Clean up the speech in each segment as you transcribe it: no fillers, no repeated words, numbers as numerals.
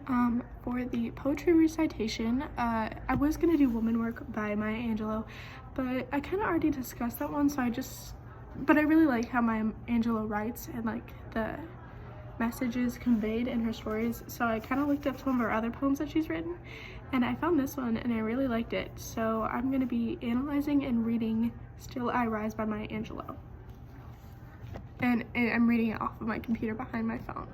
For the poetry recitation, I was gonna do Woman Work by Maya Angelou, but I kind of already discussed that one, but I really like how Maya Angelou writes and like the messages conveyed in her stories, so I kind of looked up some of her other poems that she's written, and I found this one and I really liked it, so I'm gonna be analyzing and reading Still I Rise by Maya Angelou. And I'm reading it off of my computer behind my phone.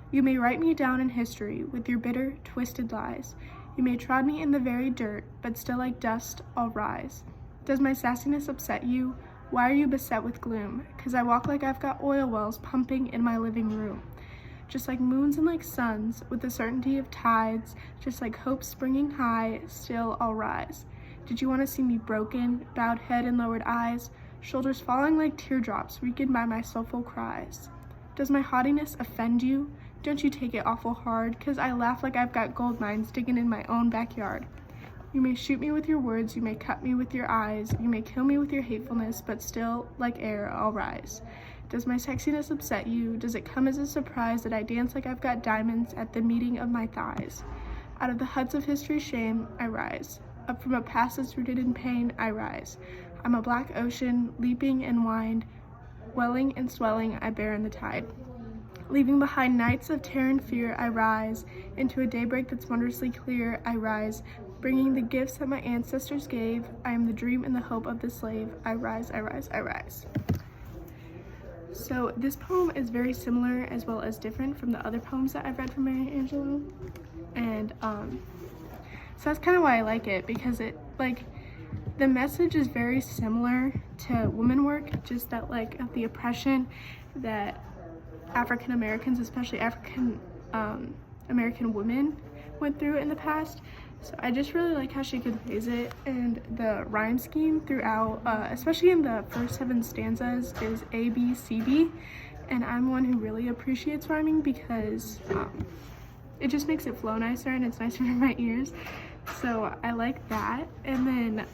You may write me down in history with your bitter, twisted lies. You may trod me in the very dirt, but still like dust I'll rise. Does my sassiness upset you? Why are you beset with gloom? 'Cause I walk like I've got oil wells pumping in my living room. Just like moons and like suns, with the certainty of tides, just like hope springing high, still I'll rise. Did you want to see me broken, bowed head and lowered eyes, shoulders falling like teardrops, weakened by my soulful cries? Does my haughtiness offend you? Don't you take it awful hard, 'cause I laugh like I've got gold mines digging in my own backyard. You may shoot me with your words, you may cut me with your eyes, you may kill me with your hatefulness, but still, like air, I'll rise. Does my sexiness upset you? Does it come as a surprise that I dance like I've got diamonds at the meeting of my thighs? Out of the huts of history's shame, I rise. Up from a past that's rooted in pain, I rise. I'm a black ocean, leaping and wind, welling and swelling, I bear in the tide. Leaving behind nights of terror and fear, I rise. Into a daybreak that's wondrously clear, I rise. Bringing the gifts that my ancestors gave, I am the dream and the hope of the slave. I rise, I rise, I rise. So this poem is very similar as well as different from the other poems that I've read from Maya Angelou. And so that's kind of why I like it, because the message is very similar to Woman Work, just that like of the oppression that African Americans, especially African American women, went through in the past. So I just really like how she conveys it, and the rhyme scheme throughout, especially in the first 7 stanzas, is A, B, C, D, and I'm one who really appreciates rhyming because it just makes it flow nicer and it's nicer for my ears. So I like that. And then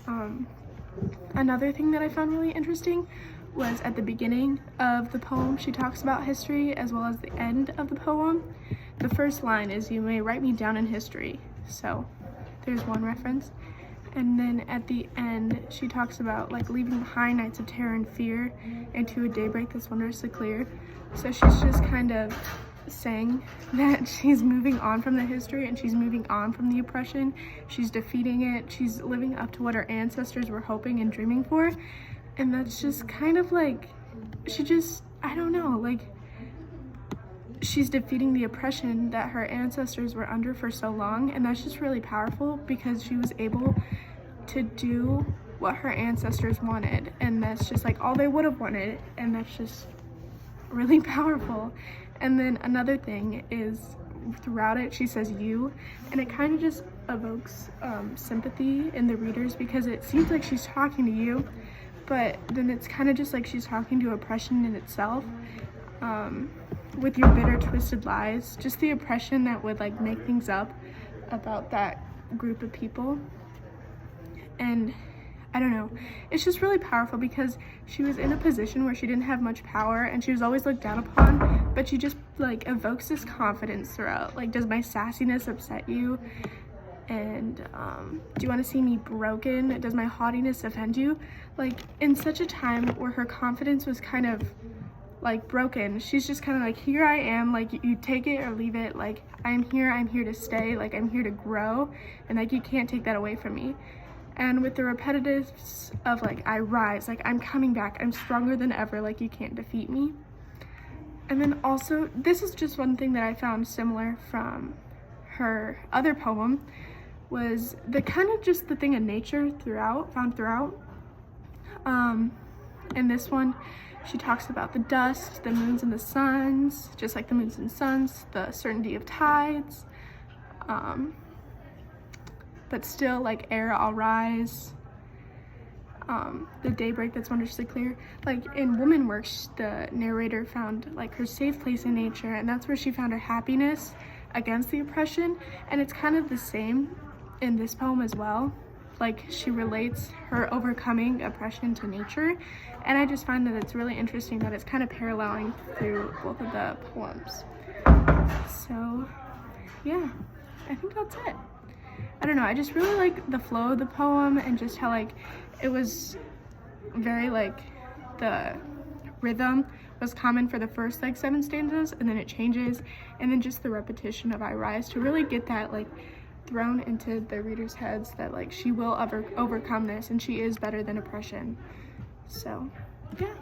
another thing that I found really interesting was at the beginning of the poem, she talks about history, as well as the end of the poem. The first line is, you may write me down in history. So there's one reference. And then at the end, she talks about like leaving behind nights of terror and fear into a daybreak that's wondrously clear. So she's just kind of saying that she's moving on from the history and she's moving on from the oppression. She's defeating it. She's living up to what her ancestors were hoping and dreaming for. And that's just kind of like, I don't know, like she's defeating the oppression that her ancestors were under for so long. And that's just really powerful because she was able to do what her ancestors wanted. And that's just like all they would have wanted. And that's just really powerful. And then another thing is throughout it, she says you, and it kind of just evokes sympathy in the readers because it seems like she's talking to you, but then it's kind of just like she's talking to oppression in itself. With your bitter, twisted lies, just the oppression that would like make things up about that group of people. And I don't know, it's just really powerful because she was in a position where she didn't have much power and she was always looked down upon, but she just like evokes this confidence throughout. Like, does my sassiness upset you? And do you want to see me broken? Does my haughtiness offend you? Like, in such a time where her confidence was kind of like broken, she's just kind of like, here I am, like you take it or leave it, like I'm here to stay, like I'm here to grow, and like you can't take that away from me. And with the repetitives of like I rise, like I'm coming back, I'm stronger than ever, like you can't defeat me. And then also, this is just one thing that I found similar from her other poem, was the kind of just the thing of nature found throughout. In this one, she talks about the dust, the moons and the suns, just like the moons and suns, the certainty of tides, but still like air I'll rise, the daybreak that's wondrously clear. Like in Woman Works, the narrator found like her safe place in nature, and that's where she found her happiness against the oppression. And it's kind of the same in this poem as well. Like she relates her overcoming oppression to nature, and I just find that it's really interesting that it's kind of paralleling through both of the poems. So yeah, I think that's it. I don't know, I just really like the flow of the poem and just how like it was very like the rhythm was common for the first like 7 stanzas, and then it changes, and then just the repetition of I rise to really get that like thrown into the readers' heads that like she will overcome this and she is better than oppression. So yeah.